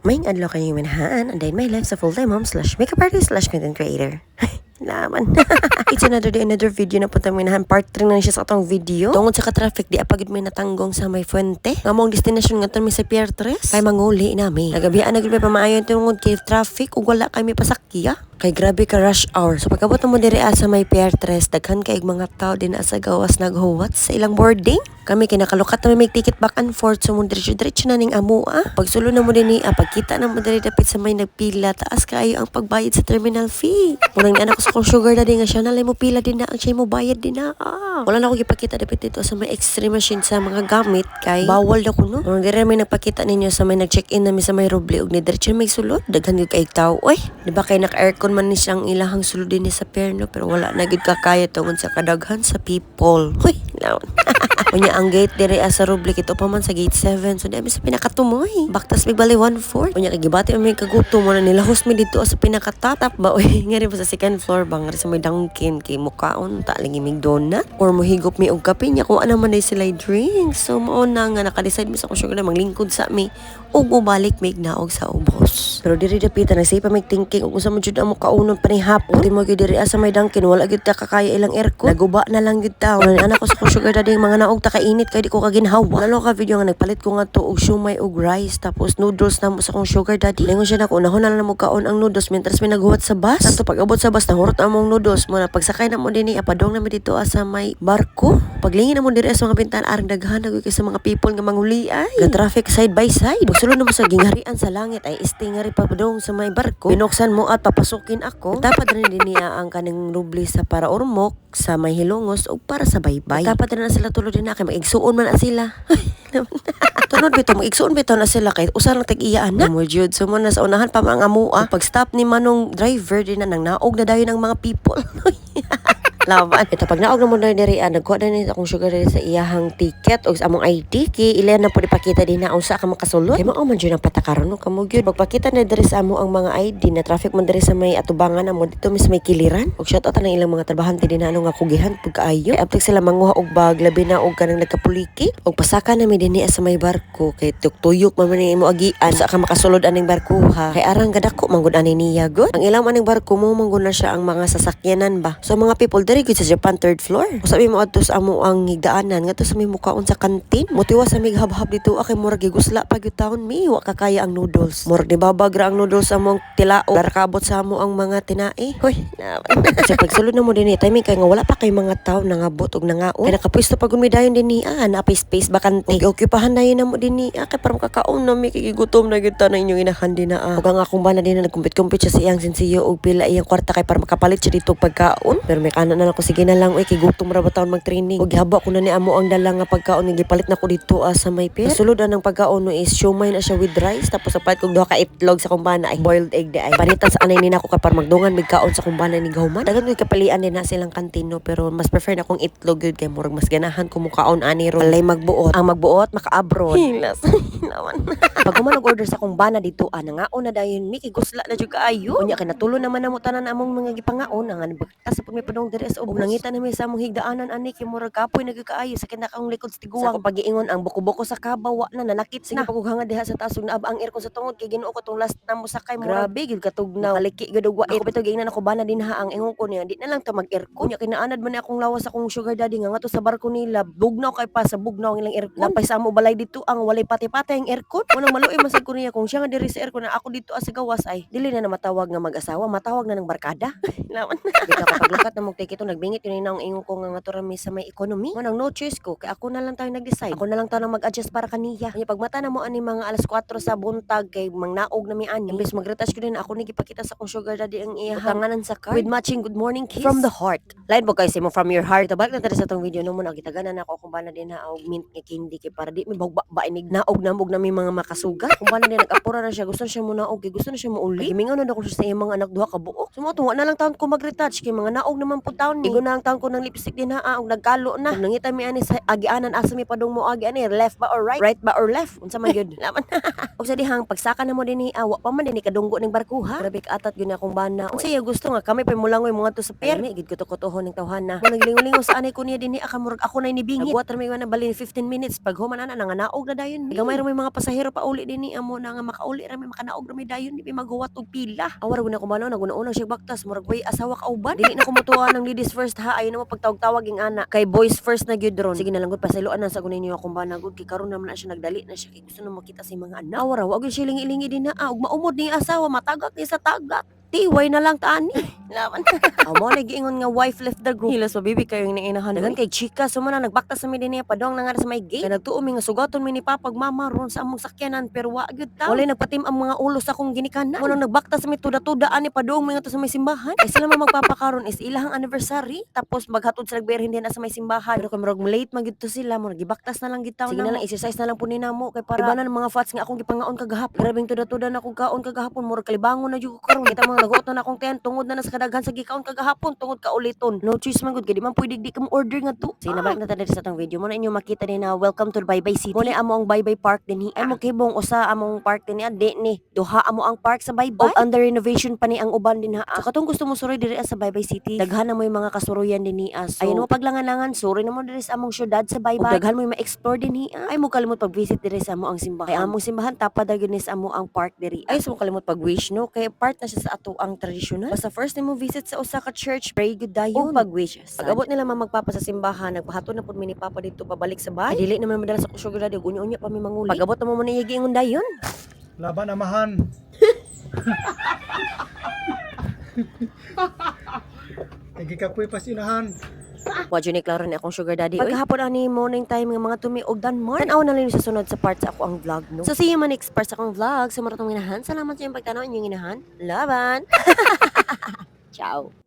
May adlaw kayong minahaan, and then my life sa full-time mom slash makeup artist slash content creator. Naman. It's another day, another video na punta minahan. Part 3 na siya sa atong video. Tungod sa ka-traffic, di apagid may natanggong sa may Fuente. Ngamong destination nga mi sa Pier 3. Kay manguli nami. Nagabiyaan na gid may pamaayon tungod kay traffic ug wala kay may pasakya. Kay grabe ka rush hour. So pagkabot mo diri sa may Pier 3, daghan kay mga tao din sa gawas naghuwat sa ilang boarding. Kami kinakalukat na may ticket back and forth. So mo diretso na ning amua. Pagsulo na mo din pagkita na mo diri dapit sa may nagpila, taas kaayo ang pagbayad sa terminal fee. Munang anak ko sa kong sugar daddy nga siya nalay mo pila din na ang siya mo bayad din na. Wala na ako gipakita dapit dito sa may extreme machine sa mga gamit kay bawal na kuno. Munang diri may nagpakita ninyo sa may nag-check-in nami sa may Roble ug ni diretso may sulod. Daghan gyud kay tao. Oy, di ba kay naka-aircon man ni siyang ilahang sulod din sa perno pero wala na gyud kakaya tungod sa kadaghan sa people. Hoy, laon. Unya ang gate diri sa Roble kito pa man sa gate 7. So dami sa pinakatumoy. Baktas bali 1/4. Unya kay gibati may kagutom mo na nila host mi dito sa pinakatatap ba oy ngari pa sa second floor bang sa may Dunkin kay mukaon ta lagi mig donut or mohigop mi og kape nya kuha naman day sila drinks. So mao na nga naka-decide mi sa kung sugar na manglingkod sa mi ug mobalik mig naog sa ubos. Pero diri dapita na say pa mig thinking ug usa mo jud amo kaunon pa ni hapon. Di mo gyud diri sa may Dunkin wala gyud ta kakaya ilang aircon. Naguba na lang gyud ta. Anak ko sa kung sugar daddy mga naog ta kainit kay di ko kaginhawa. Lalo ka video nga nagpalit ko nga to og siomay og rice tapos noodles na mo sa kong sugar daddy. Lingon siya nako unahon na lang mo kaon ang noodles mientras may naghuwat sa bus. Sakto pag abot sa bus nahurot among noodles mo na pagsakay na mo dinhi apadong na mi dito sa may barko. Paglingin na mo diri sa mga bintana arang daghan na kay sa mga people nga manguli ay. Ga traffic side by side. Sulod na mo sa gingharian sa langit ay istingari pa padong sa may barko. Binuksan mo at papasukin ako. Dapat rin dinhi ang kaning Roble sa para Ormoc sa may Hilongos o para sa baybay. Dapat rin na sila tulod din na kay mag-igsuon man na sila. Tunod bitaw mag-igsuon bitaw na sila kay usa lang tag-iyaan na mo jud. So mo na sa unahan pa mga amua. Pag stop ni manong driver din na nang naog na dayon ng mga people. Laban. Ito pag naog na mo na diri nagkuha na ni akong sugar diri sa iyahang ticket o sa among ID kay ilan na po ipakita din na unsa ka makasulod. Kay mao man jud ang patakaron no kamo gyud. Pagpakita na diri sa amo ang mga ID na traffic man diri sa may atubangan na mo dito mis may kiliran. Og shout out na ilang mga trabahante din na ano nga kugihan pagkaayo. Kay aptek sila manguha og bag labi na og kanang nagkapuliki. Og pasaka na mi dinhi sa may barko kay tuyok man ni imo agian sa ka makasulod aning barko ha. Kay arang gadako man gud ani niya gud. Ang ilang maning barko mo man gud na siya ang mga sasakyanan ba. So mga people diri gud sa Japan 3rd floor. Sabi mo adto sa amo ang higdaanan ngadto sa may mukaon sa kantin. Motiwa sa mig habhab dito kay murag gigusla pag taon mi wa kakaya ang noodles. Murag di babagra ang noodles sa among tilao. Darakabot sa amo ang mga tinai. Hoy. Sa pagsulod na mo dinhi timing kay nga wala pa kay mga tao nangabot og nangaon. Kay nakapwesto pag mi dayon dinhi na pa space bakante. Og okupahan dayon na mo dinhi kay para makakaon na mi kay gutom na gyud ta na inyong inahandi na. Ug ang akong bana din na nagkumpit-kumpit siya sa iyang sensiyo og pila iyang kwarta kay para makapalit siya dito pagkaon. Pero may kanan na ako sige na lang kay gutom ra ba taon mag-training. Og gihaba ko na ni amo ang dala nga pagkaon nga gipalit na ko dito sa may pier. Sulod ang pagkaon no is siomay na siya with rice tapos sa palit kog duha ka itlog sa kumbana ay boiled egg di ay. Panitan sa anay ni nako kay para magdungan mig kaon sa kumbana ni gahuman. Dagan gyud kapalian din na silang kantino pero mas prefer na kong itlog gyud kay murag mas ganahan ko mukaon ani ron. Alay magbuot. Ang magbuot maka-abroad. Hilas. Naman. Pag man order sa kumbana dito nangaon na dayon mi kay gusla na jud kaayo. Unya kay natulo naman namo tanan among mga gipangaon nga bagtas sa pag may padong diri sa ubos. Nangita na mi sa among higdaanan ani kay murag kapoy nagkaayo sa kinakang likod sa tiguang. Sa pag-iingon ang buko-buko sa kabaw na nanakit sige pagughanga diha sa taas ug naab ang aircon sa tungod kay Ginoo ko tong last na mo sakay murag grabe gyud katugnaw. Kaliki gyud og wait. Bitaw giingnan ako bana din ha ang ingon ko niya di na lang ta mag-aircon. Nya kinaanad man ni akong lawas sa akong sugar daddy nga ngadto sa barko nila. Bugnaw kay pa sa bugnaw ang ilang aircon. Napay sa amo balay dito ang walay pati-pati ang aircon. Unang maluoy man sad ko niya kung siya nga diri sa aircon na ako dito sa gawas ay dili na matawag nga mag-asawa matawag na ng barkada. Lawan. Dito kapag lukat na mong ticket nagbingit yun na ang ingon ko nga turami sa may economy. Manang no choice ko kay ako na lang tayo nag-decide. Ako na lang tayo mag-adjust para kaniya. Kanya pag mata na mo ani mga alas 4 sa buntag kay mangnaog na mi ani. Imbes mag-retouch ko din ako ni gipakita sa akong sugar daddy ang iyahanganan sa card with matching good morning kiss from the heart. Line mo guys mo from your heart. Tabak na tara sa tong video no mo nagitaganan ako kung bana din na og mint nga candy kay para di mi ba inig naog namog na mi mga makasuga. Kung bana din nag-apura na siya gusto na siya mo naog gusto na siya mo uli. Gimingaw na ako sa iyang mga anak duha ka buok. Sumo tuwa na lang taon ko mag-retouch kay mga naog naman pud taon karon ni. Igo na ang taon ko ng lipstick din ha, og nagkalo na. Kung nangita mi ani sa agianan asa mi padung mo agi ani, left ba or right? Right ba or left? Unsa man gyud? Laman. Og sa dihang pagsaka na mo dinhi, wa pa man dinhi kadunggo ning barkuha. Grabe ka atat gyud akong bana. Unsa iya gusto nga kami pa mulangoy mga to sa pier. Gid ko to kotohon ning tawhana. Kung naglingo-lingo sa anay ko niya dinhi akamurag ako na inibingit. Nagwater mi na bali 15 minutes pag human ana nanganaog na dayon. Gamay ra may mga pasahero pa uli dinhi amo na nga makauli ra may makanaog ra may dayon di magawa og pila. Awar gud ako banaw naguna-una siya baktas murag way asawa ka uban. Dili na ko motuwa ng ladies first ha. Ayo na mo pagtawag-tawag ing ana. Kay boys first na gyud ron. Sige na lang gud pasayloan na sa gunay niyo akong bana gud kay karon naman na siya nagdali na siya kay gusto na makita sa mga anak. Awar wa gyud siya lingi-lingi din na og maumod ni asawa matagak ni sa tagak. Tiway na lang taani. Laban. Amo na giingon nga wife left the group. Hilas mabibi kayo yung nainahan. Dagan kay chika so na nagbaktas sa mi dinhi padong na nga sa may gate. Kay nagtuo mi nga sugaton mi ni papa mama ron sa among sakyanan pero wa gyud ta. Walay nagpatim ang mga ulo sa akong ginikanan. Mo nang nagbaktas sa mi tuda-tuda ani padong mi nga to sa may simbahan. Ay sila man magpapakaron is ilahang anniversary tapos maghatod sa nagberhen din na sa may simbahan. Pero kay murag late man gyud to sila mo nagibaktas na lang gitaw na. Sige na lang exercise na lang po ni namo kay para iba na mga fats nga akong gipangaon kagahapon. Grabing tuda-tuda na akong kaon kagahapon murag kalibangon na jud ko karon. Kita mga naguot na akong ten tungod na sa kadaghan sa gikaon kagahapon tungod ka uliton. No choice man gud kay di man pwede di ka mo order nga to. Sige na balik na tayo sa tong video mo na inyo makita din na welcome to the Bye Bye City. Mo na amo ang Bye Bye Park din hi. Ay mo kibong usa among park din di ni. Duha amo ang park sa Bye Bye. Og under renovation pa ni ang uban din ha. So katong gusto mo suroy diri sa Bye Bye City. Daghan na mo yung mga kasuroyan din ni as. So, ayun mo paglangan-langan suroy na mo diri sa among syudad sa Bye Bye. Og daghan mo ma-explore din hi. Ay mo kalimot pag-visit diri sa amo ang simbahan. Kay among simbahan tapad gyud ni sa amo ang park diri. Ay so mo kalimot pag-wish no kay part na siya sa ato ang traditional. Basta first time mo visit sa usa ka church, pray good dayon. O pag-wish. Pag abot nila magpapa sa simbahan, nagpahatod na pud mi ni papa dito pabalik sa bahay. Dili naman madala sa sugar daddy, unya-unya pa mi manguli. Pag abot na mo ni giingon dayon. Laban amahan. Nagikapoy pa sinahan. Wa jud ni klaro ni akong sugar daddy. Pagkahapon ani morning time nga mga tumi og Denmark. Tan-aw na lang sa sunod sa part sa ako ang vlog no. So see you man next part sa akong vlog. Sa maratong ginahan. Salamat sa inyong pagtanaw inyong ginahan. Laban. Ciao.